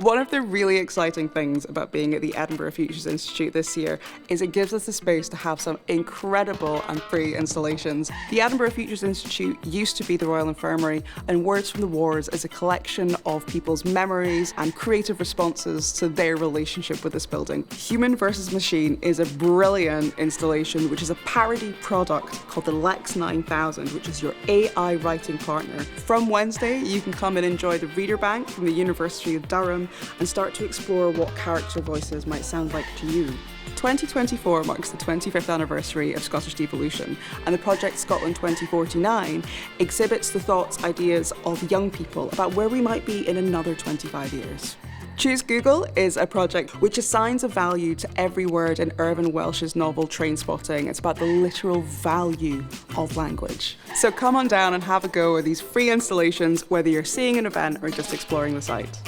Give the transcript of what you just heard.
One of the really exciting things about being at the Edinburgh Futures Institute this year is it gives us the space to have some incredible and free installations. The Edinburgh Futures Institute used to be the Royal Infirmary, and Words from the Wars is a collection of people's memories and creative responses to their relationship with this building. Human versus Machine is a brilliant installation which is a parody product called the Lex 9000, which is your AI writing partner. From Wednesday, you can come and enjoy the ReaderBank from the University of Durham and start to explore what character voices might sound like to you. 2024 marks the 25th anniversary of Scottish devolution, and the project Scotland 2049 exhibits the thoughts, ideas of young people about where we might be in another 25 years. Choose Google is a project which assigns a value to every word in Irvine Welsh's novel Trainspotting. It's about the literal value of language. So come on down and have a go at these free installations, whether you're seeing an event or just exploring the site.